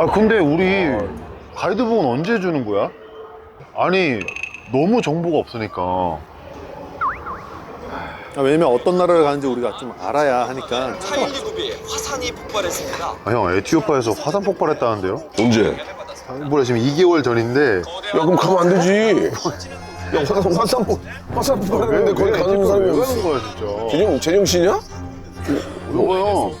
아 근데 우리 가이드북은 언제 주는 거야? 아니 너무 정보가 없으니까. 왜냐면 어떤 나라를 가는지 우리가 좀 알아야 하니까. 타일리굽에 화산이 폭발했습니다. 아, 형 에티오피아에서 화산 폭발했다는데요? 언제? 뭐야 지금 2개월 전인데. 야 그럼 가면 안 되지. 야 화산 폭발했는데 거기 가는 사람이 왜 어딨어? 가는 거야 진짜? 제정신이야? 이거요.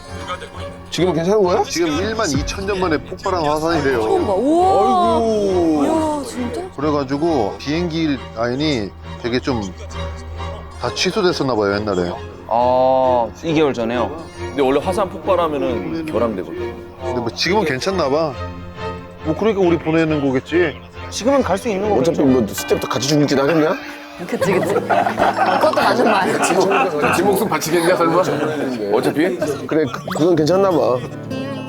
지금은 괜찮은 거야? 지금 12,000년 만에 폭발한 화산이래요. 우와. 아이고. 이야, 진짜? 그래가지고 비행기 라인이 되게 좀 다 취소됐었나 봐요 옛날에. 아, 2개월 전에요? 근데 원래 화산 폭발하면은 결함되거든. 근데 뭐 지금은 괜찮나 봐. 뭐 그러니까 우리 보내는 거겠지. 지금은 갈 수 있는 거겠죠? 어차피 뭐 스텝도 같이 죽긴 하겠냐? 그치. 그것도 맞는 말. 지 목숨 바치겠냐 설마? 어차피? 그래 그건 괜찮나 봐.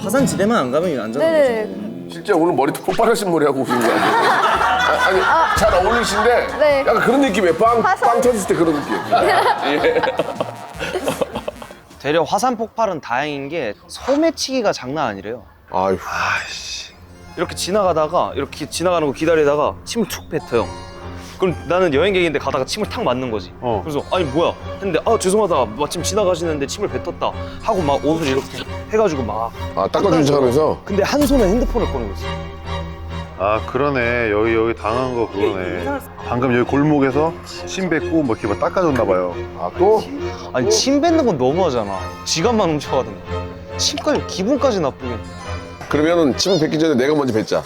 화산 지대만 안 가면 안전한 네네. 실제 오늘 머리도 폭발하신 머리 하고 오신 거 아니에요? 아니 잘 어울리신데 네. 약간 그런 느낌이에요. 빵 터졌을 때 그런 느낌. 되려 화산 폭발은 다행인 게 소매치기가 장난 아니래요. 아휴. 이렇게 지나가다가 이렇게 지나가는 거 기다리다가 침을 툭 뱉어요. 그럼 나는 여행객인데 가다가 침을 탁 맞는 거지. 그래서 아니 뭐야 했는데 아 죄송하다 마침 지나가시는데 침을 뱉었다 하고 막 옷을 이렇게 해가지고 막 아 닦아주는 척하면서. 근데 한 손에 핸드폰을 꺼내고 있어. 아 그러네. 여기 당한 거 그거네. 방금 여기 골목에서 침 뱉고 뭐 이렇게 막 닦아줬나 봐요. 아 또? 아니 침 뱉는 건 너무하잖아. 지갑만 훔쳐가던가. 침까지 기분까지 나쁘게. 그러면은 침 뱉기 전에 내가 먼저 뱉자.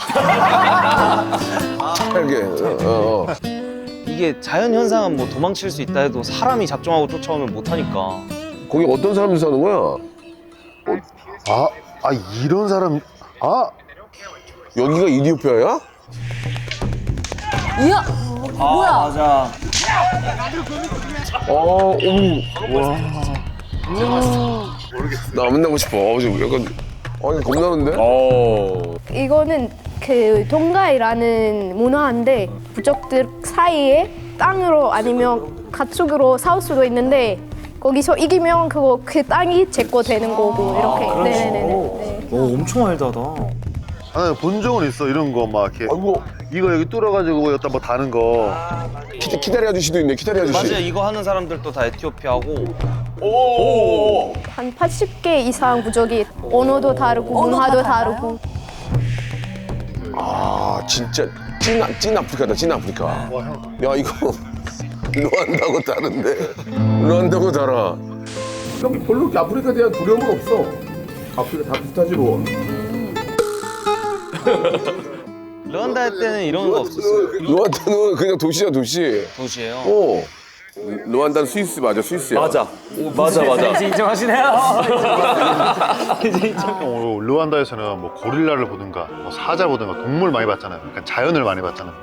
이렇게. 이게 자연 현상은 뭐 도망칠 수 있다 해도 사람이 작정하고 쫓아오면 못 하니까. 거기 어떤 사람들 사는 거야? 아 이런 사람. 아 여기가 이디오피아야? 이야. 뭐야? 맞아. 나 안 만나고 싶어. 지금 약간 아니 겁나는데? 이거는 그 동가이라는 문화인데 부족들 사이에 땅으로 아니면 가축으로 싸울 수도 있는데 거기서 이기면 그 땅이 제 거 되는 거고 이렇게. 네네네. 네. 오 엄청 알다다. 아, 본 적은 있어 이런 거 막 이렇게. 아이고 이거 여기 뚫어가지고 여기다 뭐 다는 거. 키다리 아저씨도 있네. 키다리 아저씨. 맞아요. 이거 하는 사람들도 다 에티오피아고. 한 80개 이상 부족이 언어도 다르고 문화도 다르고. 아 진짜 찐 아프리카다. 찐 아프리카. 야 이거 루안다고 다른데. 루안다고 달아. 별로 이렇게 아프리카에 대한 두려움은 없어. 아프리카 다 비슷하지 뭐. 르완다 할 때는 이런 거 없었어. 루안다는 그냥 도시야 도시. 도시예요. 루안다는 스위스 맞아 스위스야. 맞아. 이제 인정하시네요. 이제 인정. 르완다에서는 뭐 고릴라를 보든가 뭐 사자 보든가 동물 많이 봤잖아요. 약간 자연을 많이 봤잖아요.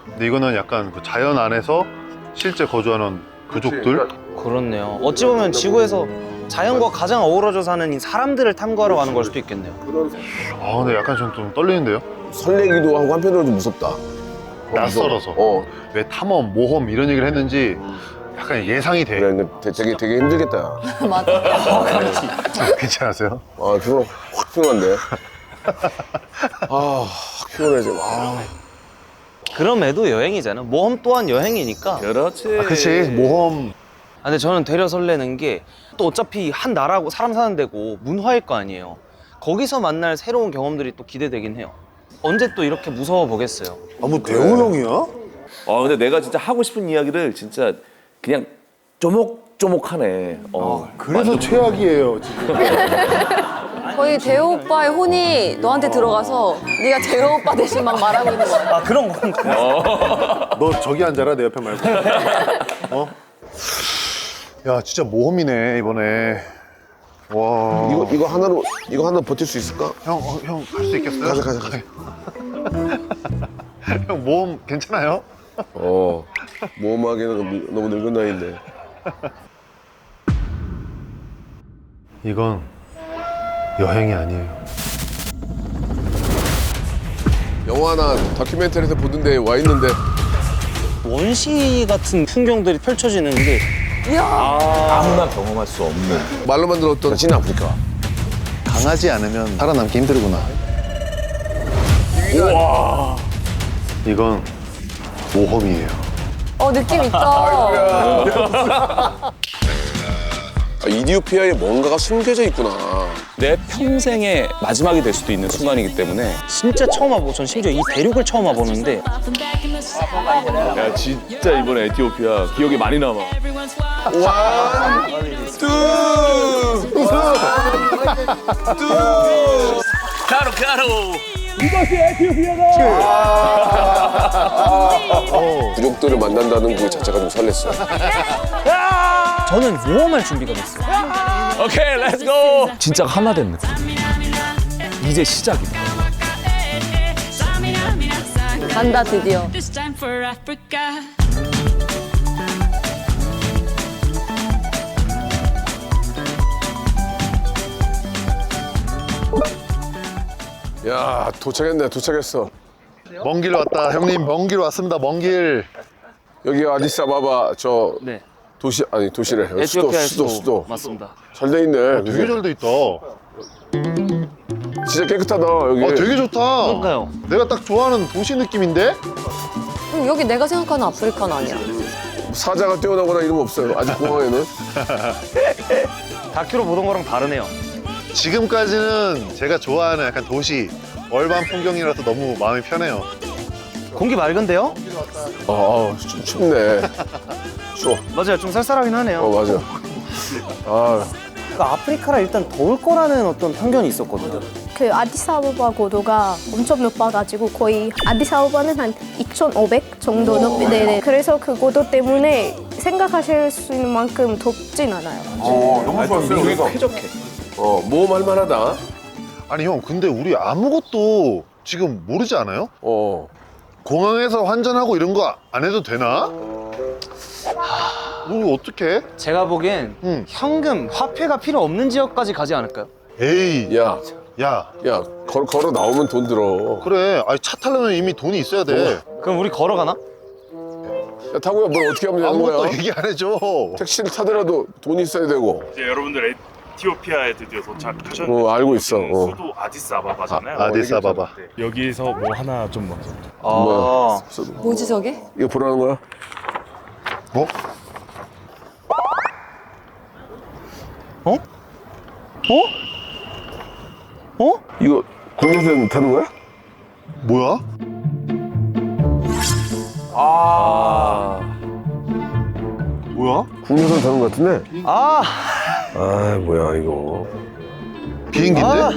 근데 이거는 약간 그 자연 안에서 실제 거주하는 그족들. 그렇네요. 어찌 보면 지구에서 자연과 가장 어우러져 사는 이 사람들을 탐구하러 가는 걸 수도 있겠네요. 아 근데 약간 좀 떨리는데요? 설레기도 하고 한편으로는 좀 무섭다. 낯설어서. 왜 탐험, 모험 이런 얘기를 했는지 약간 예상이 돼. 그래, 되게 힘들겠다. 괜찮으세요? 아, 피곤, 확 피곤한데. 확 피곤해, 지금. 그럼에도 여행이잖아. 모험 또한 여행이니까. 그렇지. 아, 그치 모험. 근데 저는 되려 설레는 게 또 어차피 한 나라고 사람 사는 데고 문화일 거 아니에요. 거기서 만날 새로운 경험들이 또 기대되긴 해요. 언제 또 이렇게 무서워 보겠어요. 뭐 대호 형이야? 근데 내가 진짜 하고 싶은 이야기를 진짜 그냥 쪼목쪼목하네. 그래서 최악이에요 지금. 거의 대호 오빠의 혼이 너한테 들어가서 네가 대호 오빠 대신 막 말하고 있는 거야. 아 그런 건가? 너 저기 앉아라 내 옆에 말고. 야 진짜 모험이네 이번에. 와. 이거 하나로 버틸 수 있을까? 형 할 수 있겠어요? 가자. 형 모험 괜찮아요? 모험하기는 너무 늙은 나이인데. 이건 여행이 아니에요. 영화나 다큐멘터리에서 보던데 와 있는데. 원시 같은 풍경들이 펼쳐지는 게 아무나 경험할 수 없는. 말로만 들었던 찐 아프리카. 강하지 않으면 살아남기 힘들구나. 이건 모험이에요. 느낌 있다. 아, 이디오피아에 뭔가가 숨겨져 있구나. 내 평생의 마지막이 될 수도 있는 순간이기 때문에 진짜 처음 와보고 전 심지어 이 대륙을 처음 와보는데 야 진짜 이번에 에티오피아 기억이 많이 남아. 부족들을 만난다는 그 자체가 좀 설렜어. 저는 모험할 준비가 됐어요. 오케이 렛츠고 진짜 하나 된 느낌 이제 시작이다 간다 드디어. This time for Africa. 야 도착했네 도착했어. 먼 길 왔다 형님. 먼 길 왔습니다. 먼 길. 여기 아디스아바바 저 네. 도시 아니 도시래. 에티오피아의 수도. 맞습니다. 잘 돼 있네. 되게 잘 돼 있다. 진짜 깨끗하다 여기. 되게 좋다. 그러니까요. 내가 딱 좋아하는 도시 느낌인데? 여기 내가 생각하는 아프리카는 아니야. 사자가 뛰어나거나 이런 거 없어요. 아직 공항에는. 다큐로 보던 거랑 다르네요. 지금까지는 제가 좋아하는 약간 도시 얼반 풍경이라서 너무 마음이 편해요. 공기 맑은데요? 좀 춥네. 추워. 맞아요. 좀 쌀쌀하긴 하네요. 맞아. 아 그러니까 아프리카라 일단 더울 거라는 어떤 편견이 있었거든요. 그 아디스아바바 고도가 엄청 높아가지고 거의 아디스아바바는 한 2,500 정도 높이. 네네. 그래서 그 고도 때문에 생각하실 수 있는 만큼 덥진 않아요. 너무 좋았어요. 여기가 쾌적해. 모험할 만하다. 아니 형 근데 우리 아무것도 지금 모르지 않아요? 공항에서 환전하고 이런 거 안 해도 되나? 우리 어떡해? 제가 보기엔 현금, 화폐가 필요 없는 지역까지 가지 않을까요? 에이 야 야 걸어 나오면 돈 들어. 그래 아니 차 타려면 이미 돈이 있어야 돼. 그럼 우리 걸어가나? 야 타고야 뭘 어떻게 하면 되는 아무것도 거야? 얘기 안 해줘. 택시를 타더라도 돈이 있어야 되고. 이제 여러분들 에티오피아에 드디어 도착하셨는데 알고 있어. 수도 아디스아바바잖아요. 아디스아바바. 여기서 뭐 하나 좀 먼저. 뭐야? 뭐지 저게? 이거 보라는 거야? 뭐? 이거 국내선 타는 거야? 뭐야? 뭐야? 국내선 타는 거 같은데? 아, 뭐야 이거. 비행기인데?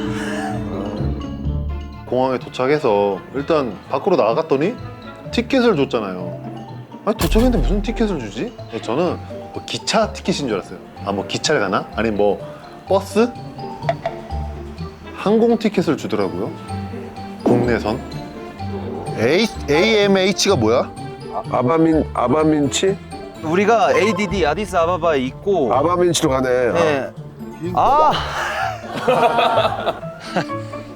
공항에 도착해서 일단 밖으로 나갔더니 티켓을 줬잖아요. 아니 도착했는데 무슨 티켓을 주지? 저는 뭐 기차 티켓인 줄 알았어요. 뭐 기차를 가나? 아니 뭐 버스? 항공 티켓을 주더라고요. 국내선. AMH가 뭐야? 아바민치? 우리가 ADD 아디스아바바에 있고 아바민치로 가네. 네.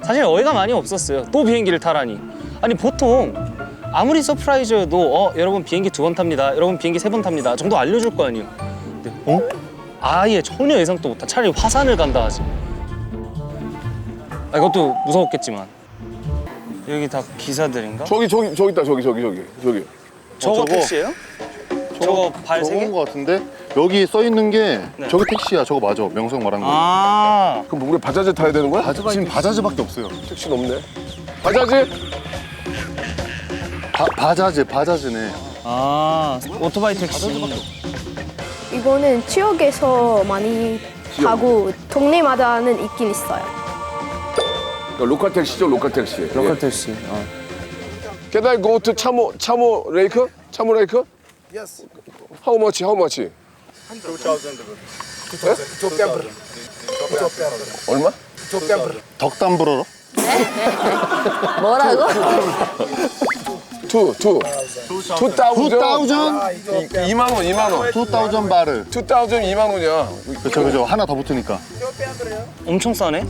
사실 어이가 많이 없었어요. 또 비행기를 타라니. 아니 보통 아무리 서프라이즈여도 여러분 비행기 2번 탑니다. 여러분 비행기 3번 탑니다. 정도 알려줄 거 아니에요. 근데 아예 전혀 예상도 못한. 차라리 화산을 간다 하지. 이것도 무서웠겠지만. 여기 다 기사들인가? 저기 있다 저기. 저거 택시예요? 저거 발 세 개? 저건 거 같은데 여기 써 있는 게 네. 저기 택시야. 저거 맞아. 명성 말한 거. 아, 그럼 우리 바자지 타야 되는 거야? 지금 바자즈밖에 없어요. 택시는 없네. 바자지? 바자즈네. 오토바이 택시. 이거는 지역에서 많이 가고 동네마다는 있긴 있어요. 로컬 택시죠 로컬 택시. 로컬 택시. Can I go to 차모 레이크? 차모 레이크? Yes. How much? 2,000. 얼마? 덕담 불어로? 뭐라고? 2,000. 2만 원. 2,000 바르. 2,000 2만 원이야. 그쵸. 하나 더 붙으니까. 엄청 싸네.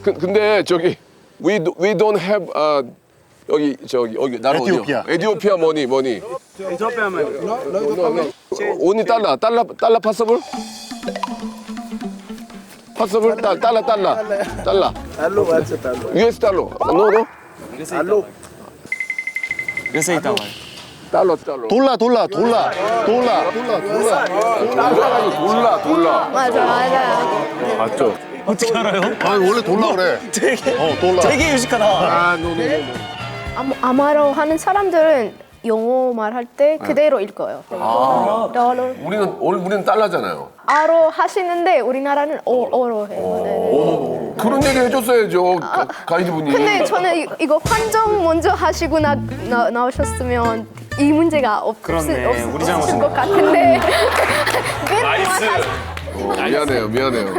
근데 저기 we don't have 여기 나라 에티오피아. 어디요? 에티오피아 머니. 에티오피아 머니. 오니 달러 파서블? 파서블 달러. US 달러. No. 그래서 이따 와요. 달러. 돌라. 달러가 아니고 돌라. 맞아요. 맞죠? 어떻게 알아요? 아니 원래 돌라 그래. 돌라. 되게 유식하다. 아, 노. 아마로 하는 사람들은 영어 말할 때 그대로 읽어요. 달러. 우리는 달러잖아요. 아로 하시는데 우리나라는 어로 해요. 네. 그런 얘기 해줬어야죠, 가이드분이. 근데 저는 이거 환정 먼저 하시고 나오셨으면 이 문제가 그렇네. 우리 없을 잘못이네. 것 같은데. 미안해요.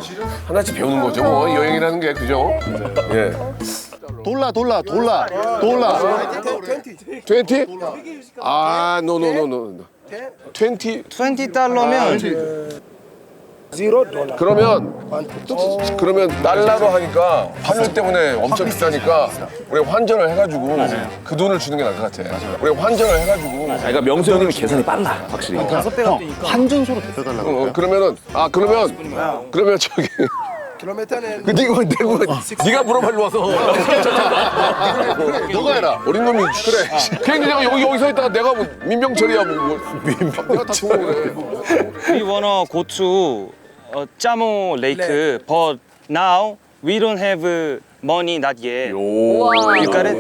하나씩 배우는 거죠, 뭐 여행이라는 게 그죠? 예. 돌라. 20? 아, 노. 20? $20면 그러면 달러로 하니까 환율 때문에 엄청 비싸니까 우리 환전을 해가지고 그 돈을 주는 게 나을 것 같아. 우리 환전을 해가지고. 그러니까 명수 형님이 계산이 빨라 확실히. 환전소로 데려달라고. 그러면 저기. 네가 물어봐려 와서. 너가 해라. 어린 놈이 그래. 괜히 내가 여기 서 있다가 내가 뭐 민병철이야 뭐. 내가 다 주고 그래. We wanna go to Chamo Lake, but now we don't have money not yet. You got it?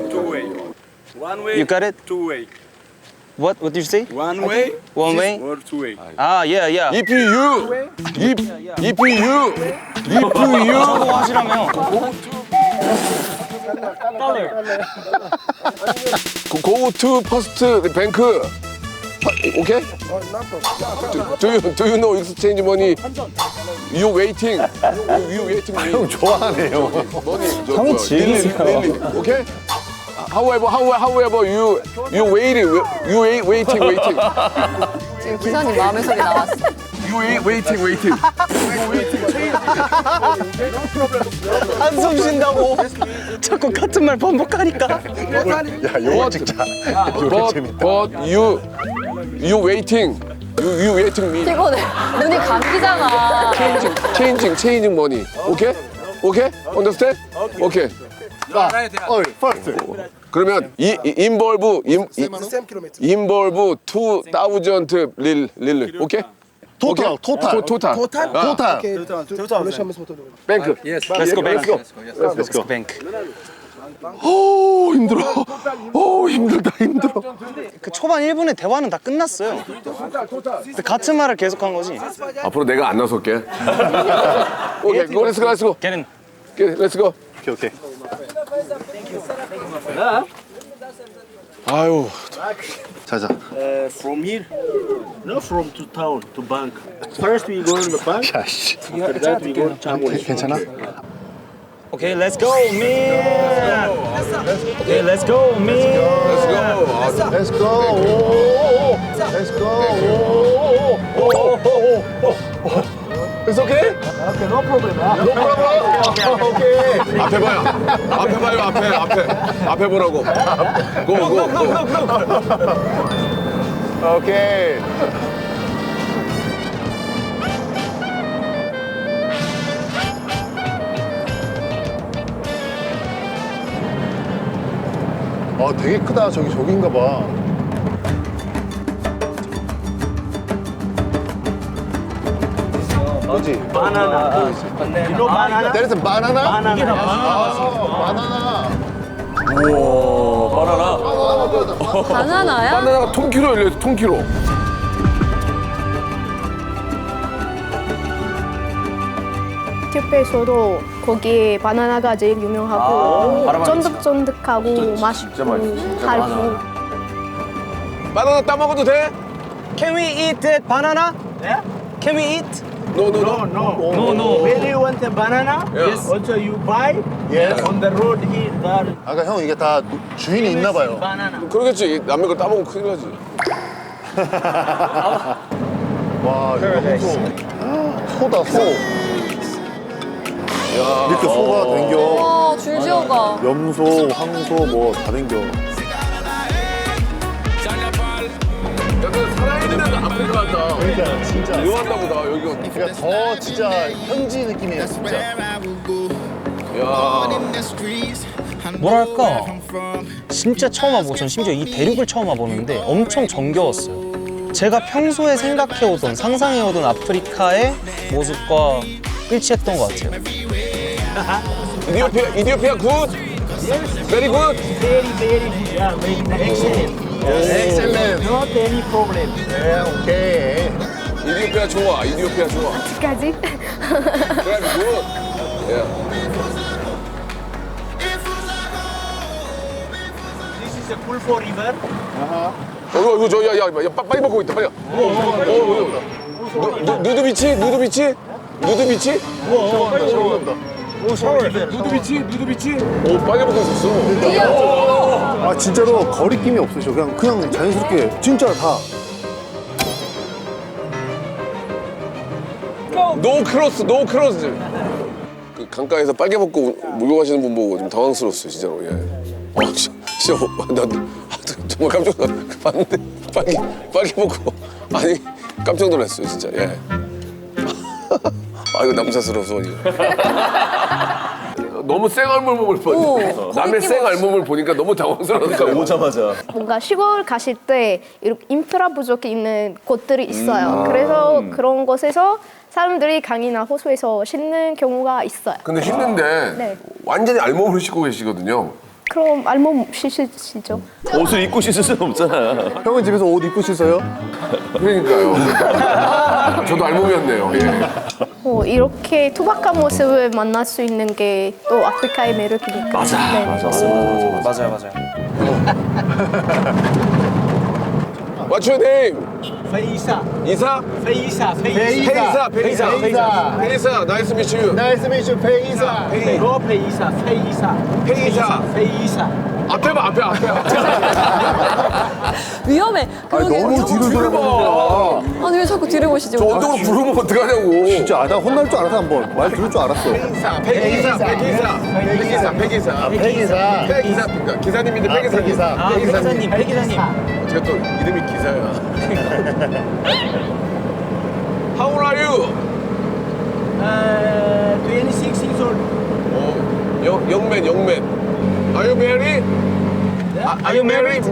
You got it? Two way. What did you say? One way. One way? Or two way. 아, yeah. EPU. 저거 하시라며. Go to first bank. Okay? Do you know exchange money? You waiting. You waiting. 형 좋아하네요. 형 really. Okay? However, you waiting. 지금 기사님 마음의 소리 나왔어. You waiting. 한숨 쉰다고. 자꾸 같은 말 반복하니까. 야 영화 찍자. But you waiting. You waiting me. 피곤해. 눈이 감기잖아. Changing money. Okay? Understand? Okay. first. 그러면 involve 2,000 릴. 오케이? 토탈. 뱅크. Let's go bank. 오, 힘들어. 오, 힘들다. 그 초반 1분에 대화는 다 끝났어요. 근데 같은 말을 계속한 거지. 앞으로 내가 안 나설게. 오케이, let's go. 걔는 Let's go. 오케이. 아유, 자자. From here? No, from to town, to bank. First we go in the bank. 야 씨. After that we go to Chamo. 괜찮아? Okay, let's go, man. Okay, let's go, man. Let's go. It's okay? Okay, no problem. Okay. 앞에 봐요. 앞에 보라고. Go. 오케이. 아 되게 크다. 저긴가 봐. 뭐지? Banana. You know banana? There is a banana? Banana. 바나나. 바나나야? 바나나가 통키로 열려있어, 통키로. 에티오피아에서도 거기 바나나가 제일 유명하고 쫀득쫀득하고 맛있고 달고. 바나나 따먹어도 돼? Can we eat that banana? Yeah. Can we eat? No. When you want a banana, Yes. also you buy. Yes. On the road here, there. 아까 형 이게 다 주인이 있나 봐요. Banana. 그러겠지. 남의 걸 따먹으면 큰일 나지. 와 이거 소다 소. 이렇게 소가 댕겨. 와, 줄지어가. 염소, 황소 뭐 다 댕겨. 약간 살아있는 아프리카 같다. 그러니까 진짜. 묘한가 보다, 여기가. 그러니까 더 진짜 현지 느낌이에요 진짜. 야. 뭐랄까 진짜 처음 와보고 전 심지어 이 대륙을 처음 와보는데 엄청 정겨웠어요. 제가 평소에 생각해오던 상상해오던 아프리카의 모습과 일치했던 것 같아요. 이디오피아 굿? Very good? Very, very good. Yeah, very excellent. Excellent. Not any problem. 오케이. 이디오피아 좋아. 아직까지? Very good. Yeah. This is a Pulfo River. 이거 저 야 빨리 먹고 있다. 빨리. 누드비치? 누드비치? 오 빨리 먹고 있었어. 아 진짜로 거리낌이 없으셔. 그냥 자연스럽게 진짜 다. 노 크로스. 그 강가에서 빨개 먹고 목욕하시는 분 보고 좀 당황스러웠어요, 진짜로. 예. 진짜 나 정말 깜짝 봤는데 빨개 먹고 아니 깜짝 놀랐어요, 진짜. 예. 아 이거 남사스러워서 이거. 너무 생 얼굴을 보니까 남의 생 얼굴을 보니까 너무 당황스러우니까 오자마자. 뭔가 시골 가실 때 이렇게 인프라 부족이 있는 곳들이 있어요. 그래서 그런 곳에서 사람들이 강이나 호수에서 씻는 경우가 있어요. 근데 씻는데 네. 완전히 알몸으로 씻고 계시거든요. 그럼 알몸 씻으시죠? 옷을 입고 씻을 수는 없잖아. 형은 집에서 옷 입고 씻어요? 그러니까요. 저도 알몸이었네요. 예. 이렇게 투박한 모습을 만날 수 있는 게 또 아프리카의 매력이니까. 맞아. 맞아요. What's your name? Feisa. 이사? Feisa. 페이사. Nice to meet you. 나이스 미션 페이사. No Feisa. Feisa. 앞에 봐. 위험해. 그러게. 너무 뒤로 돌아봐. 아니 왜 자꾸 뒤를 보시지? 저 언덕으로 부르면 어떡하냐고. 진짜 나 혼날 줄 알았어 한번. 말 들을 줄 알았어. 백이사. 그러니까 기사님인데 백이사. 백기사님. 어떻게 또 이름이 기사야. How old are you? 26 years old. 영맨. Are you married? Are you married?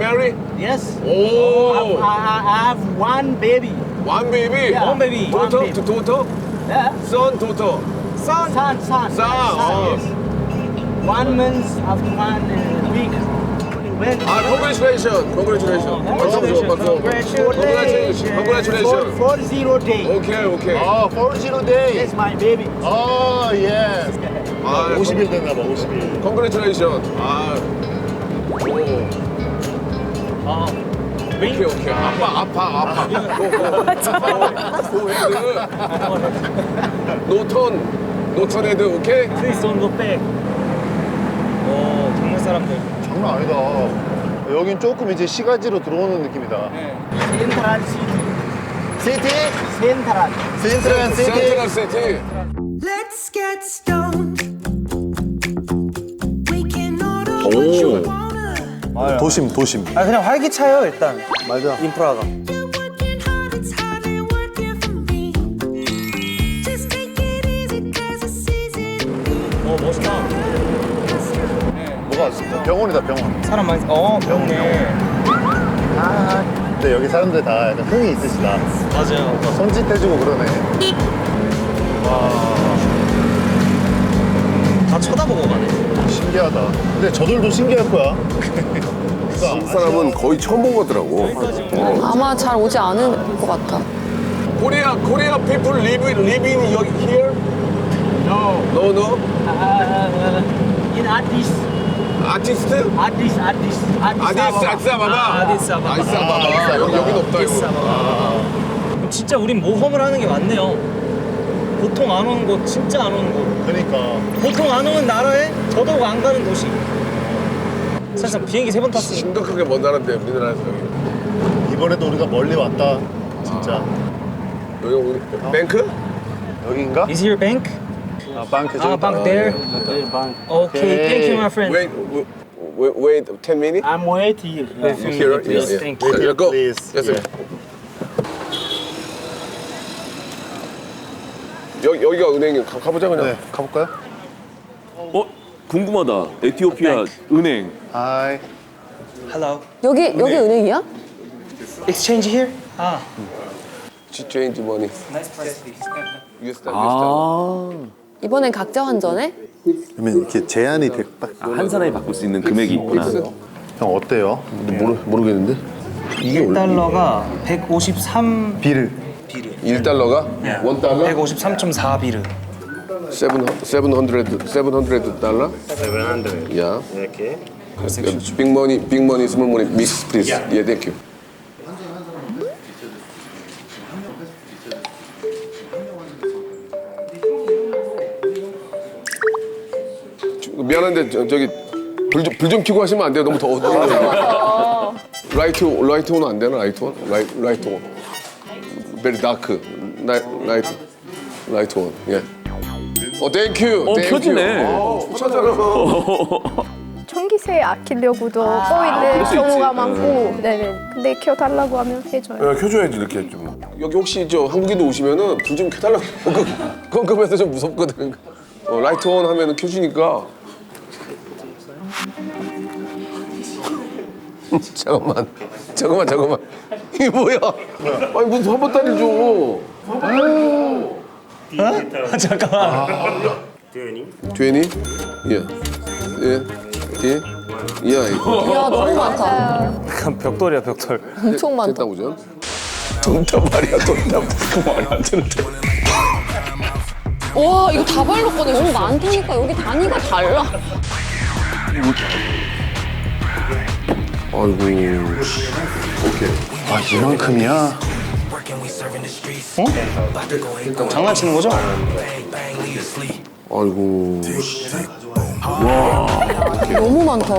Yes. 오. I have one baby. One baby. Yeah. One baby. One baby. daughter? Yeah. Son, daughter. Son. Oh. Yes. 1 month after 1 week. When? Congratulations. Congratulations. 40 days. Okay. 아, 40 days. That's my baby. 아, 예. 아, 50일 됐나 봐, 50일. Congratulations. 오케이. 아파. 노턴 헤드, 오케이? Please don't look back. 동네 사람들. 장난 아니다. 여긴 조금 이제 시가지로 들어오는 느낌이다. Central City. 센트럴 시티. 센트럴 시티. Let's get stoned. We can order what you wanna. 도심. 아 그냥 활기차요 일단. 맞아. 인프라가. You're working hard, it's hardly working for me. Just take it easy, 'cause it's easy. 멋있다. 뭐가 있을까? 병원이다, 병원. 사람 많이. 병네. 근데 여기 사람들 다 약간 흥이 있으시다. 맞아요. 손짓해주고 그러네. 다 쳐다보고 가네. 신기하다. 근데 저들도 신기할 거야. 이 사람은 거의 처음 본 거더라고. 아마 잘 오지 않을 것 같아. Korea people live in here? No. No. In Addis. 아티스트? 아디사바바. 아디사바바. 여긴 없다 이거. 진짜 우린 모험을 하는 게 맞네요. 보통 안 오는 곳, 진짜 안 오는 곳. 그러니까. 보통 안 오는 나라에 더더욱 안 가는 도시. 사실상 비행기 3번 탔으니까. 심각하게 먼 나라인데 우리나라에서 여기. 이번에도 우리가 멀리 왔다. 진짜. 여기 우리 뱅크? 여긴가? Is your bank? 방크 bank there. Okay, thank you, my friend. Wait 10 minutes? I'm wait here. Here? Please, thank you. Yeah, go. Please. Yes, sir. 여기가 은행이 가보자 그냥. 네, 가볼까요? 궁금하다. 에티오피아 은행. 하이. Hello. 여기 은행이야? Exchange here? change money. US 달러. 아, 이번엔 각자 환전해? 그러면 이렇게 제한이 딱. 한 사람이 바꿀 수 있는 금액이 있구나. 형 어때요? 모르겠는데. 이게 1달러가 153 비를. 1달러가? 1달러? 153.4 $700 달러? 700. Yeah. Okay. Big money, small money, mix, please. Yeah, thank you. 미안한데 저기 불 좀 켜고 하시면 안 돼요. 너무 더워요. 라이트 온은 안 되나? 라이트 온? 라이트 온. Very dark. 라이트 온. 예. 땡큐. 켜지네. 좋잖아. 전기세 아끼려고도 꺼있는 경우가 많고, 네네. 근데 켜달라고 하면 해줘요. 켜줘야지 이렇게 좀. 여기 혹시 저 한국인도 오시면은 불 좀 켜달라고. 깜깜해서 좀 무섭거든. 라이트 온 하면은 켜주니까. 잠깐만. 이게 뭐야? 아니 무슨 한번따리 줘. 잠깐만. 20? 예. 이야 너무 많다. 약간 벽돌이야 벽돌. 엄청 많다. 됐다 보죠. 돈다 말이야. 그 말이 안 되는데. 와 이거 다 발랐거든. 너무 많다니까 여기 단위가 달라. 아이고. 아 이만큼이야? 장난치는 거죠? 아이고. 너무 많다.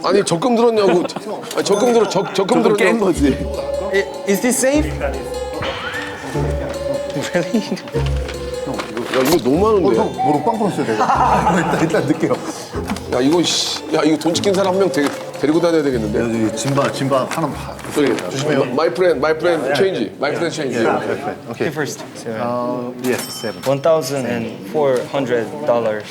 아니 적금 들었냐고. 아니, 적금 들었냐고. 깬 거지. Is this safe? 야 이거 너무 많은데. 형 무릎 빵빵 써야 돼. 일단 넣을게요. 야 이거 씨. 야 이거 돈 지킨 사람 한 명 데리고 다녀야 되겠는데. 여기 짐바 하나 봐. 저기 조심해요. My friend change. My friend change. 오케이. First. Yes, 7. $1,400.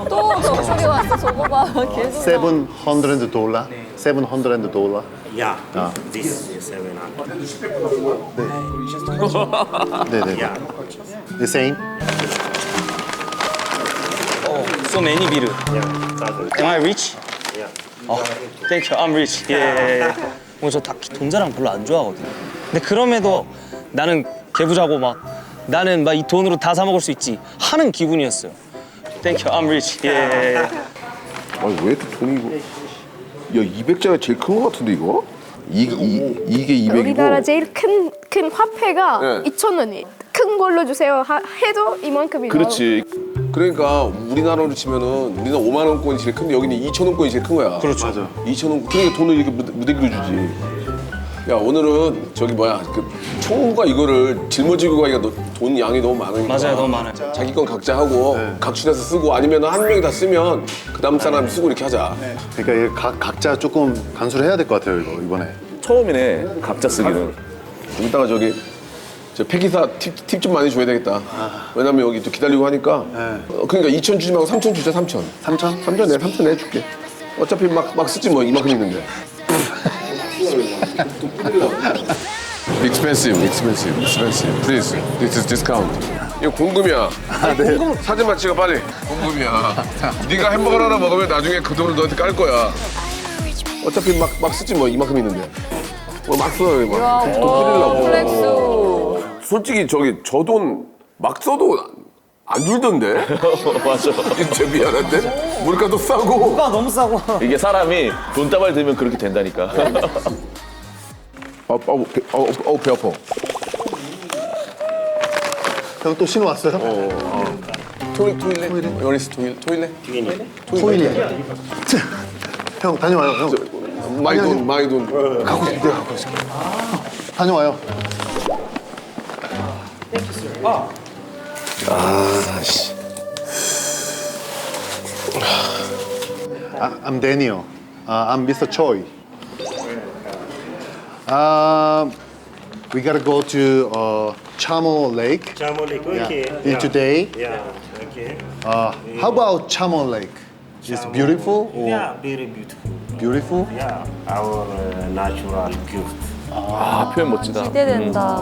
또 저쪽에 왔어. 저거 봐. 계속. $700. $700. Yeah. This is 700. 네네. The same. So many 비르. Yeah. Am I rich? Yeah. Thank you. I'm rich. 예. 저 딱히 돈 자랑 별로 안 좋아하거든요. 근데 그럼에도 나는 개부자고 막 나는 막 이 돈으로 다 사 먹을 수 있지 하는 기분이었어요. Thank you. I'm rich. 예. 아니 왜 이렇게 돈이 이거? 야 200자가 제일 큰 거 같은데 이거? 이게 200이고. 우리나라 제일 큰 화폐가 네. 2,000원이. 큰 걸로 주세요 해도 이만큼이 그렇지. 그러니까 우리나라로 치면은 우리나라 5만 원권이 제일 큰데 여기는 2천 원권이 제일 큰 거야. 그렇죠. 맞아. 2천 원. 그러니까 돈을 이렇게 무대기로 주지. 야 오늘은 저기 뭐야 그 총무가 이거를 짊어지고 가기가 돈 양이 너무 많으니까. 맞아요. 너무 많아요. 자기 건 각자 하고 각출해서 쓰고 아니면 한 명이 다 쓰면 그 다음 사람 쓰고 이렇게 하자. 그러니까 이게 각자 조금 간수를 해야 될 것 같아요 이거 이번에. 처음이네. 각자 쓰기는. 이따가 저기 저 폐기사 팁 좀 많이 줘야 되겠다. 왜냐면 여기 또 기다리고 하니까. 그러니까 2천 주지 말고 3천 주자 3천. 3천? 3천 내 3천 내줄게. 어차피 막 쓰지 뭐 이만큼 있는데. expensive. Please, this is discount. 이거 공금이야. 공금 사진만 찍어 빨리. 공금이야. 네가 햄버거 하나 먹으면 나중에 그 돈을 너한테 깔 거야. 어차피 막 쓰지 뭐 이만큼 있는데. 막 써요 막. 와, 또 플렉스. 솔직히 저기 저 돈 막 써도 안 줄던데. 맞아. 진짜 미안한데 물가도 싸고. 너무 싸고. 이게 사람이 돈다발 들면 그렇게 된다니까. 배 아파. 형 또 신호 왔어요? 토일렛. 여기서 토일렛. 토일렛. 형 다녀와요 형. 마이 돈. 갖고 있을게 내가 갖고 있을게. 다녀와요. 씨. I'm Daniel. I'm Mr. Choi. We gotta go to Chamo Lake Chamo Lake, okay. today. Yeah, okay. How about Chamo Lake? It's beautiful or Yeah, very beautiful. beautiful? Yeah, our natural gift. 아, 표현 멋지다. 기대된다.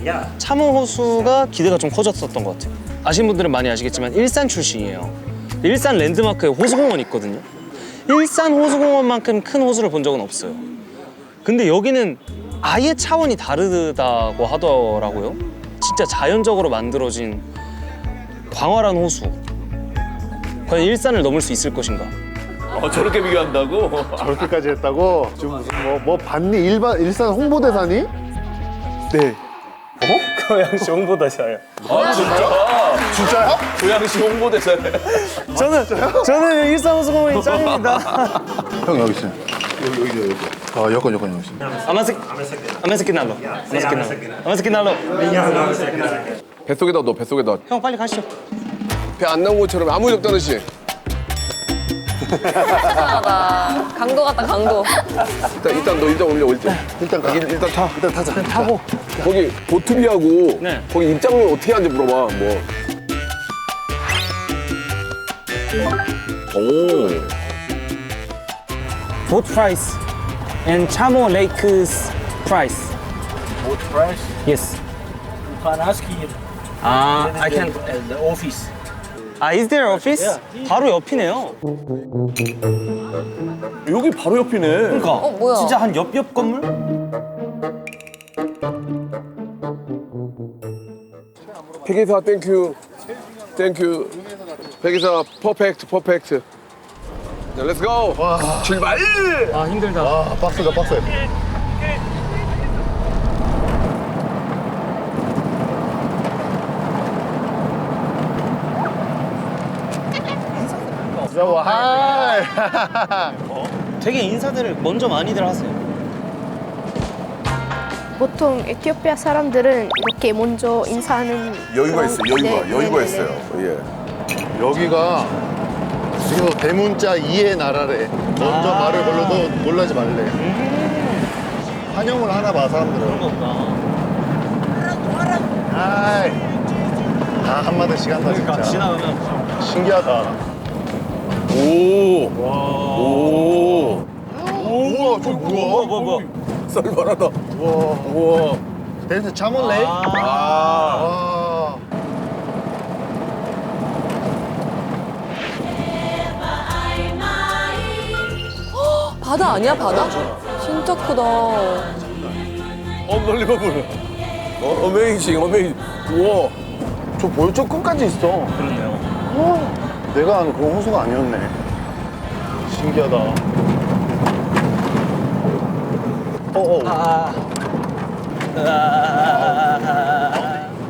Yeah. 참호 호수가 기대가 좀 커졌었던 것 같아요. 아시는 분들은 많이 아시겠지만 일산 출신이에요. 일산 랜드마크에 호수공원이 있거든요. 일산 호수공원만큼 큰 호수를 본 적은 없어요. 근데 여기는 아예 차원이 다르다고 하더라고요. 진짜 자연적으로 만들어진 광활한 호수. 과연 일산을 넘을 수 있을 것인가? 저렇게 비교한다고? 저렇게까지 했다고? 지금 무슨 뭐 봤니? 일산 홍보대사니? 네. 고양시 홍보다시아요. 아, 진짜? 진짜요? 고양시 홍보대사네. 저는 일산 호수공원이 짱입니다. 형 여기 있어요. 여기. 여권 여기 있어요. 아메스키날로. 아메스키날로. 뱃속에다 넣어, 뱃속에다. 형 빨리 가시죠. 배 안 나온 것처럼 아무 일 없다듯이. 이상하다. 강도 같다, 강도. 일단 너 일단 올려, 일단. 일단 가. 일단 타. 일단 타자. 타고. 거기 보트비하고 네. 거기 입장료 어떻게 하는지 물어봐. 뭐. 오. Boat price and Chamo Lake's price. Boat price, Yes. you can ask him. I can. The office. Is there office? 바로 옆이네요. 여기 바로 옆이네. 그러니까. 뭐야? 진짜 한 옆 건물? 백이사 땡큐. 땡큐. 백이사 퍼펙트. 자, 렛츠 고. 출발. 아 힘들다. 아 박스가 박스. 하이. 되게 인사들을 먼저 많이들 하세요. 보통 에티오피아 사람들은 이렇게 먼저 인사하는 여유가 있어. 네, 여유가 네네네. 있어요. 예. 여기가 지금 대문자 2의 나라래. 먼저 말을 걸러도 놀라지 말래. 환영을 하나 봐 사람들은. 아이. 다 한마디씩 한다 진짜. 지나가면 신기하다. 오. 우와 저 뭐야? 썰만하다. 우와. There's Chamon Lake. 와. 바다 아니야, 바다? 진짜 크다. 언벌리버블. 어메이징. 우와. 저 끝까지 있어. 그러네요. 내가 아는 그런 호수가 아니었네. 신기하다.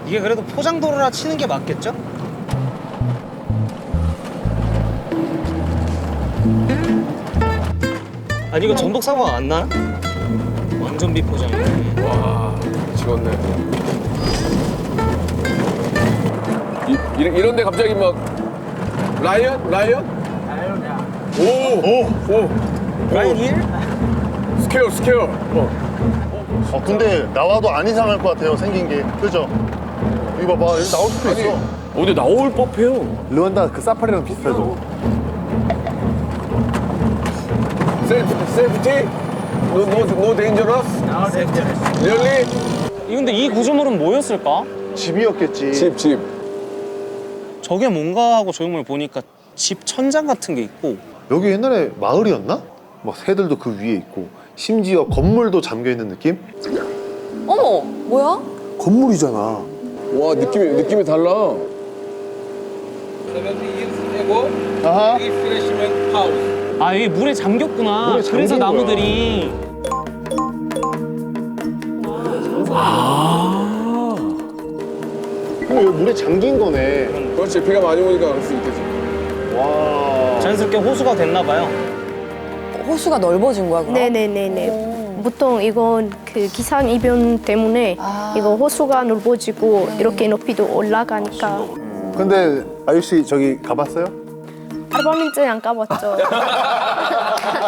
이게 그래도 포장도로라 치는 게 맞겠죠? 아니 이거 전복 사고가 안 나? 완전 비포장이네. 와. 미치겠네. 이런 데 갑자기 막 라이언? 오. 라인 힐? 스퀘어. 근데 나와도 안 이상할 것 같아요 생긴 게. 그죠? 이거 봐봐 여기 나올 수도 있어. 근데 나올 법해요. 르완다 그 사파리랑 비슷해서. 세이프티? No dangerous? Really? 근데 이 구조물은 뭐였을까? 집이었겠지. 집. 저게 뭔가 하고 조형물 보니까 집 천장 같은 게 있고. 여기 옛날에 마을이었나? 막 새들도 그 위에 있고 심지어 건물도 잠겨 있는 느낌? 어머, 뭐야? 건물이잖아. 와, 느낌이 달라. 아하. 아 여기 물에 잠겼구나. 물에 그래서 잠긴 거야. 나무들이. 그럼 여기 물에 잠긴 거네. 그렇지, 비가 많이 오니까 그럴 수 있겠지. 와. 자연스럽게 호수가 됐나 봐요. 호수가 넓어진 거야, 그럼? 네네네네. 보통 이건 그 기상 이변 때문에 이거 호수가 넓어지고 이렇게 높이도 올라가니까. 근데 아유 씨 저기 가봤어요? 아르바민트는 안 가봤죠.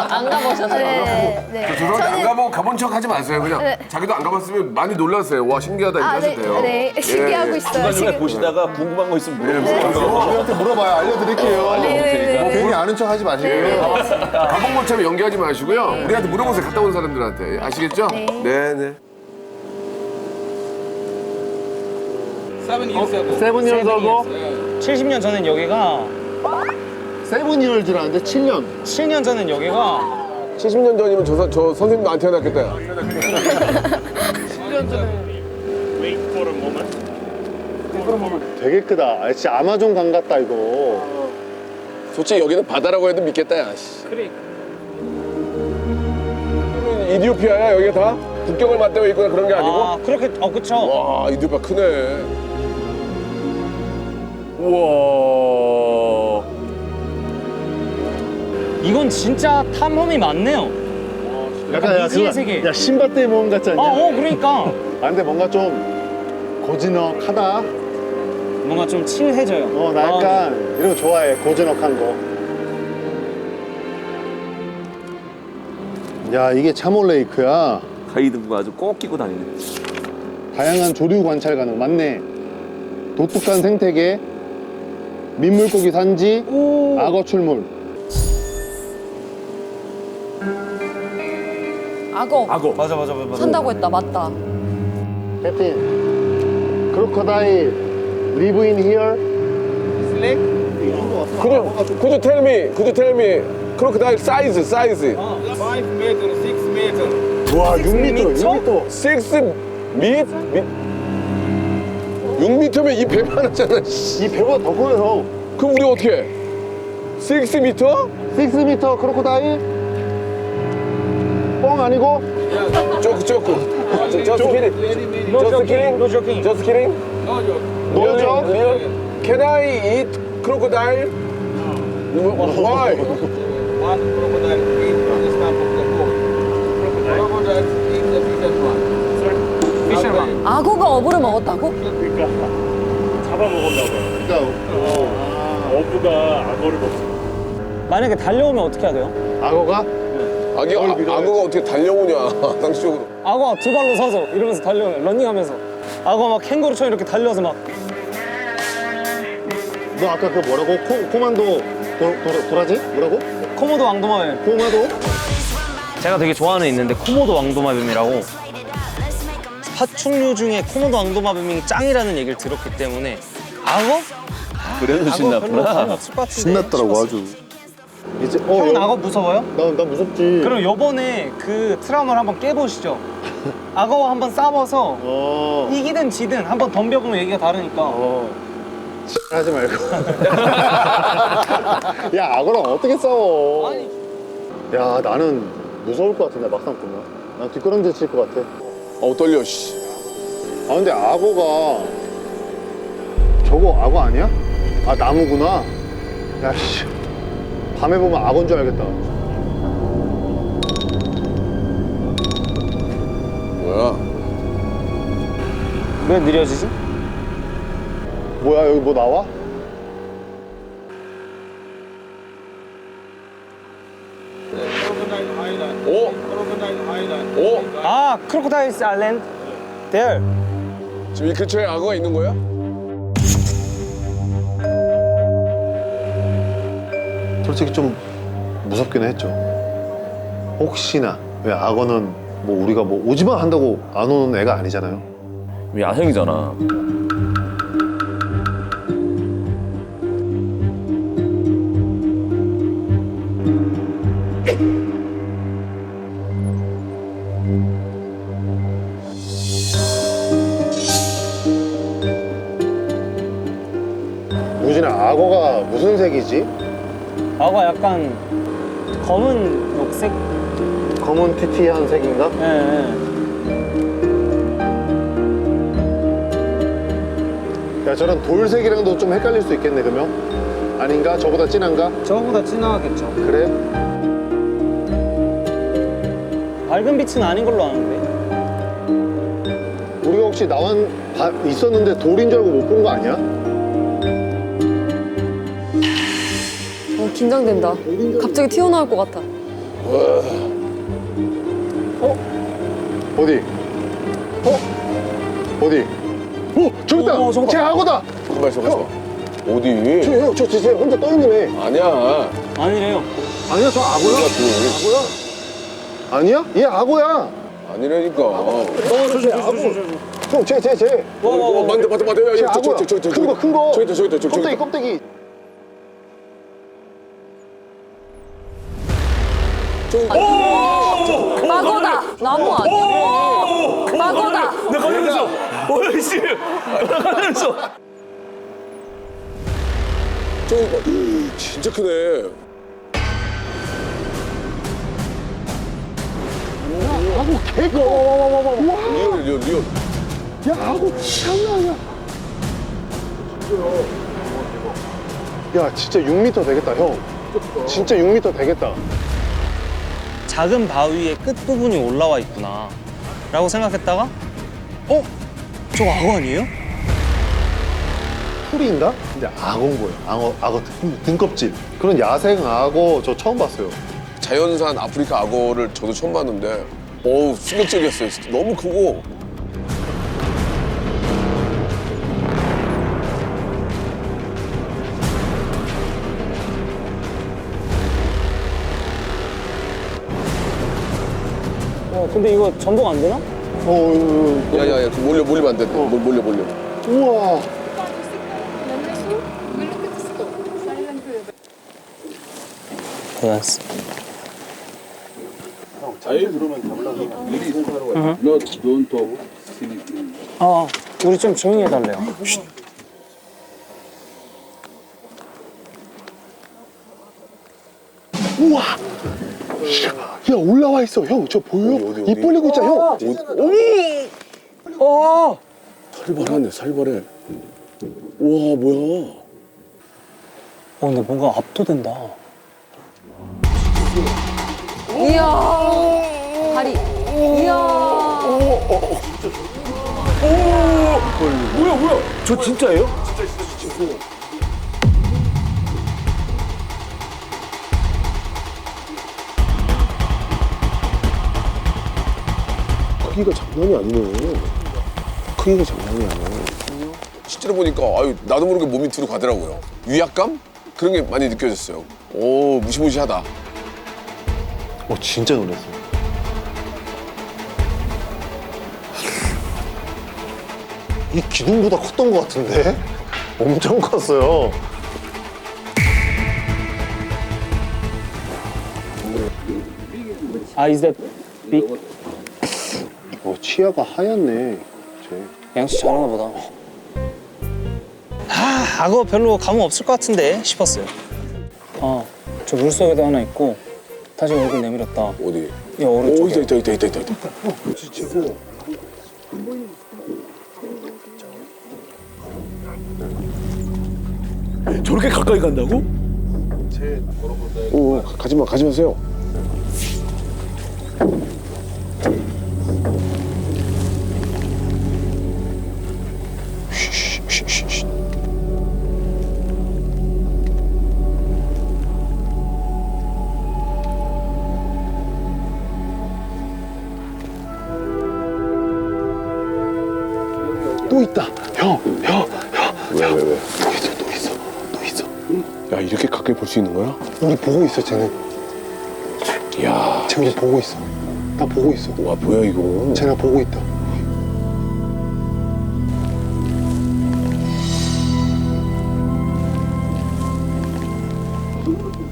안 가보셨어요? 네, 네. 죄송한데 안 가보고 가본 척 하지 마세요. 그냥 네. 자기도 안 가봤으면 많이 놀랐어요. 와 신기하다 이렇게 하셔도 돼요. 네, 신기하고 있어요. 중간중간에 지금. 보시다가 궁금한 거 있으면 물어보세요. 우리한테 물어봐요. 알려드릴게요. 네. 괜히 아는 척 하지 마시고요. 가본 것처럼 연기하지 마시고요. 우리한테 물어보세요. 갔다 온 사람들한테. 아시겠죠? 네. 네네. 세븐이어즈하고 70년 전엔 여기가 세븐이어즈라는데 7년. 7년 전엔 여기가 70년 전이면 저 선생님도 안 태어났겠다. 야. Wait for a moment. 되게 크다. 아, 진짜 아마존 강 같다 이거. 솔직히 여기는 바다라고 해도 믿겠다. 야. 씨. 그래. 이디오피아야 여기가 다? 국경을 맞대고 있거나 그런 게 아니고? 아 그렇게 그쵸. 와 이디오피아 크네. 우와. 이건 진짜 탐험이 많네요. 약간 미지의 세계. 야 신밧드의 모험 같지 않냐? 그러니까 아 근데 뭔가 좀 고즈넉하다. 뭔가 좀 칠해져요. 나 약간 이런 거 좋아해. 고즈넉한 거. 야 이게 참홀 레이크야. 가이드부가 아주 꼭 끼고 다니는. 다양한 조류 관찰 가능. 맞네. 독특한 생태계, 민물고기 산지, 악어 출몰. 악어. 맞아. 산다고 했다. 맞다. 캡틴, 크로커다일 live in here? Could you tell me crocodile size? 5 meters, 6 meters. 와 6m, 6m. 6m? 6m면 이 배만 하잖아. 씨. 이 배보다 더 커요 형. 그럼 우리 어떻게 해? 6m? 6m 크로커다일? 뻥 아니고? 쪼크. Just kidding. No joking. Just kidding. No joke? Real? Can I eat crocodile? Why? One crocodile eat on the stump of the boat. Crocodiles eat the biggest one. 피셔만. 악어가 어부를 먹었다고? 그러니까 잡아먹었나 봐요. 어부가 악어를 먹어. 만약에 달려오면 어떻게 해야 돼요? 악어가? 악어가 어떻게 달려오냐, 상식적으로. 악어 두 발로 서서 이러면서 달려오면 러닝하면서 악어 막 캥거루처럼 이렇게 달려서 막 너 아까 그 뭐라고? 코만도 도라지? 뭐라고? 코모도 왕도마뱀. 코마도? 제가 되게 좋아하는 애 있는데 코모도 왕도마뱀이라고 파충류 중에 코모도 왕도마뱀이 짱이라는 얘기를 들었기 때문에 악어? 그래도 별로 신났구나. 재미없을 것 같은데 신났더라고 아주. 이제 형 악어 무서워요? 나 무섭지. 그럼 요번에 그 트라우마를 한번 깨보시죠. 악어와 한번 싸워서 이기든 지든 한번 덤벼보면 얘기가 다르니까. 하지 말고. 야 악어랑 어떻게 싸워? 아니. 야 나는 무서울 것 같은데 막상 보면. 난 뒷걸음질 칠 것 같아. 떨려, 씨. 아 근데 악어가 저거 악어 아니야? 아 나무구나. 야 씨. 밤에 보면 악어인 줄 알겠다. 뭐야? 왜 느려지지? 뭐야 여기 뭐 나와? Crocodile Island. 오? Crocodile Island. 오? 아, 크로코다일스 아일랜드. There. 지금 이 근처에 악어가 있는 거야? 솔직히 좀 무섭긴 했죠. 혹시나 왜 악어는 뭐 우리가 뭐 오지마 한다고 안 오는 애가 아니잖아요. 야생이잖아. 우진아 악어가 무슨 색이지? 악어 약간 검은 녹색? 검은 티티한 색인가? 예, 야 저런 돌색이랑도 좀 헷갈릴 수 있겠네 그러면? 아닌가? 저보다 진한가? 저거보다 진하겠죠. 그래? 밝은 빛은 아닌 걸로 아는데. 우리가 혹시 있었는데 돌인 줄 알고 못 본 거 아니야? 긴장된다. 갑자기 튀어나올 것 같아. 어디? 어디? 저기 있다. 제 악어다. 잠깐만. 어디? 저 혼자 떠 있는 애. 아니야. 아니래요. 아니야, 저 악어야? 아니야? 얘 악어야. 아니라니까. 형, 쟤. 맞다. 쟤 악어야. 큰 거. 저기 있다. 껍데기. 마거다. 나무 아니야? 마거다. 내 걸렸어. 어이씨. 나 걸렸어. 진짜 크네. 악어 개커. 리얼. 야, 악어 장난 아니야. 야, 진짜 6m 되겠다, 형. 진짜 6m 되겠다. 작은 바위의 끝부분이 올라와 있구나 라고 생각했다가 저거 악어 아니에요? 풀이인가? 근데 악어인 거예요. 악어 등껍질. 그런 야생 악어 저 처음 봤어요. 자연산 아프리카 악어를 저도 처음 봤는데 어우 충격적이었어요. 진짜 너무 크고. 근데 이거 전복 안 되나? 야야야 몰리면 안 돼. 몰려. 우와. 대단했어. 우리 좀 조용히 해달래요. 우와. 야, 올라와 있어. 형, 저 보여? 입 벌리고 있잖아, 형. 살벌하네 살벌해. 우와 뭐야. 근데 뭔가 압도된다. 이야. 다리. 이야. 뭐야? 저 진짜예요? 크기가 장난이 아니네. 크기가 장난이 아니야. 실제로 보니까 아유 나도 모르게 몸이 뒤로 가더라고요. 위압감 그런 게 많이 느껴졌어요. 오 무시무시하다. 진짜 놀랐어요. 이 기둥보다 컸던 것 같은데? 엄청 컸어요. Is that big? 치아가 하얗네. 쟤. 양치 잘하나 보다. 악어 별로 감흥 없을 것 같은데 싶었어요. 저 물속에도 하나 있고 다시 얼굴 내밀었다. 어디? 이 오른쪽에. 있다. 저렇게 가까이 간다고? 오 가지 마세요. 또 있다. 형. 왜? 또 있어. 야 이렇게 가까이 볼 수 있는 거야? 우리 보고 있어, 쟤는. 이야. 쟤 우리 보고 있어. 나 보고 있어. 와 뭐야 이거? 쟤나 보고 있다.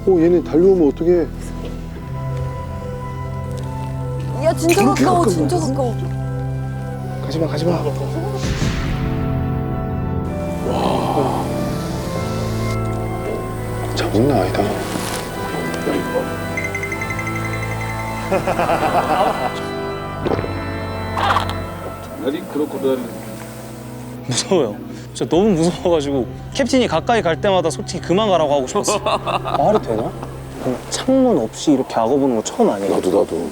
얘네 달려오면 어떡해. 야, 진짜 가까워. 진짜 가까워. 가지 마. 와. 장난 아니다. 무서워요. 저 너무 무서워가지고 캡틴이 가까이 갈 때마다 솔직히 그만 가라고 하고 싶었어. 말이 되나? 창문 없이 이렇게 악어 보는 거 처음 아니에요? 나도.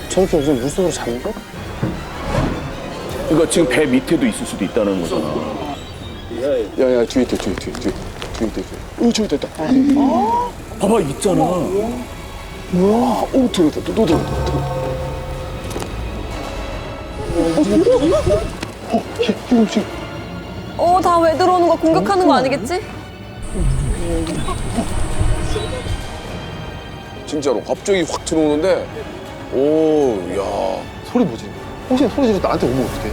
저렇게 요즘 물속으로 자는 거? 그러니까 지금 배 밑에도 있을 수도 있다는 거잖아. 야야 뒤에 있다 뒤에 있다. 저기 있다. 봐봐 있잖아. 뭐야? 들어갔다. 또 들어갔다. 얘 움직여. 다 왜 들어오는 거 공격하는 거 아니겠지? 진짜로 갑자기 확 들어오는데 오, 야. 소리 뭐지? 혹시 소리 지르 나한테 오면 어떡해?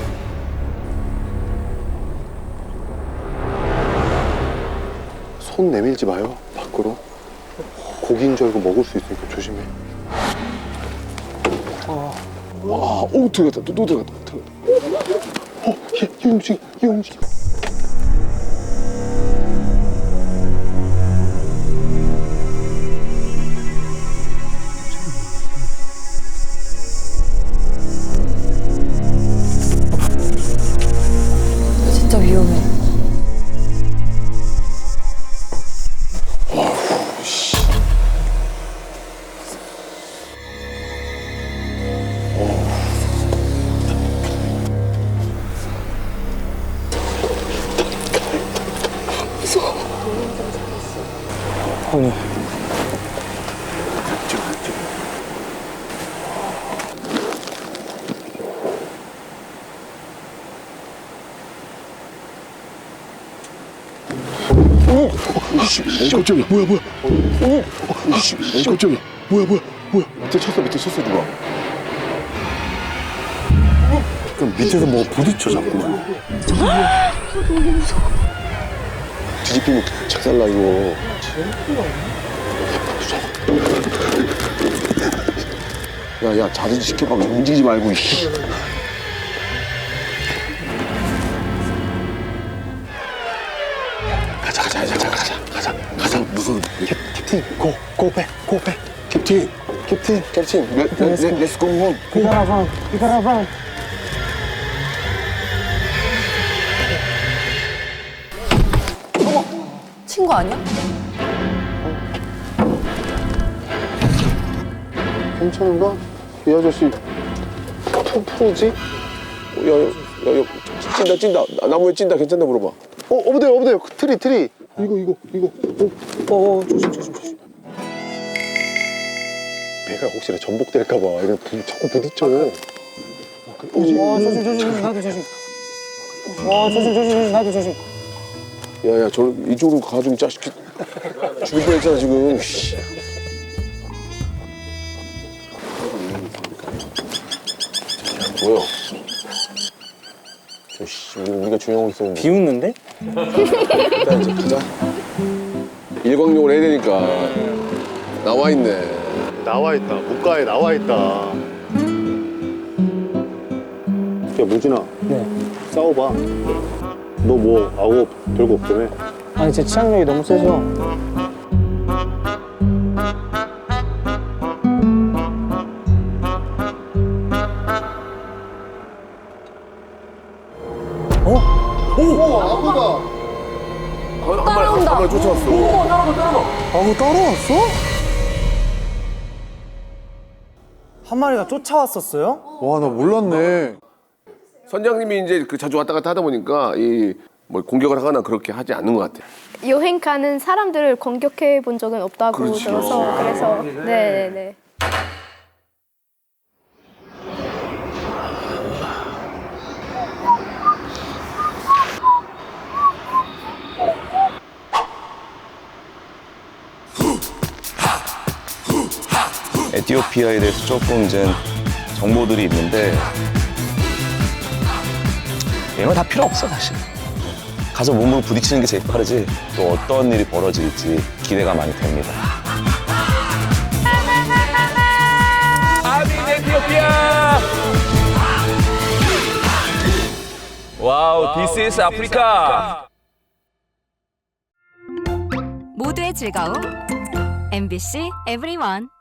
손 내밀지 마요. 밖으로. 고기인 줄 알고 먹을 수 있으니까 조심해. 들어갔다. 또 들어갔다. 얘 움직여. 진짜 위험해. 깜짝이야. 뭐야? 깜짝이야. 뭐야? 밑에 쳤어 누가? 그럼 밑에서 뭐가 부딪혀 자꾸. 뒤집히면 착살나 이거. 야 자리 지켜봐. 움직이지 말고. 가자. 무슨 캡틴 고백. 캡틴. Let's go home. 친구 아니야? 괜찮은가? 이 아저씨 툭 풀어지? 야, 찐다. 나무에 찐다. 괜찮나 물어봐. 어부대요. 트리. 이거. 조심. 배가 혹시나 전복될까봐 이런 자꾸 부딪혀. 조심. 나도 조심. 조심. 나도 조심. 야, 저 이쪽으로 가가지고 이 자식 죽일 뻔했잖아 지금. 뭐야? 우리가 중요한 거 있었는데. 비웃는데? 일단 이제 가자. 일광욕을 해야 되니까. 나와 있네. 문가에 나와 있다. 야, 무진아. 네. 싸워봐. 너 뭐 아우 별거 없다며. 아니 제 치약력이 너무 세서. 따라온다. 한 마리 쫓아왔어. 아우 따라왔어? 한 마리가 쫓아왔었어요? 와, 나 몰랐네. 선장님이 이제 그 자주 왔다 갔다 하다 보니까 이 뭐 공격을 하거나 그렇게 하지 않는 것 같아요. 여행 가는 사람들을 공격해 본 적은 없다고 들어서 그래서 네네네. 에티오피아에 대해서 조금 이제 정보들이 있는데 이런 거 다 필요 없어 사실. 가서 몸으로 부딪히는 게 제일 빠르지. 또 어떤 일이 벌어질지 기대가 많이 됩니다. 아민 에티오피아. 와우, this is 아프리카. 모두의 즐거움 MBC EVERYONE.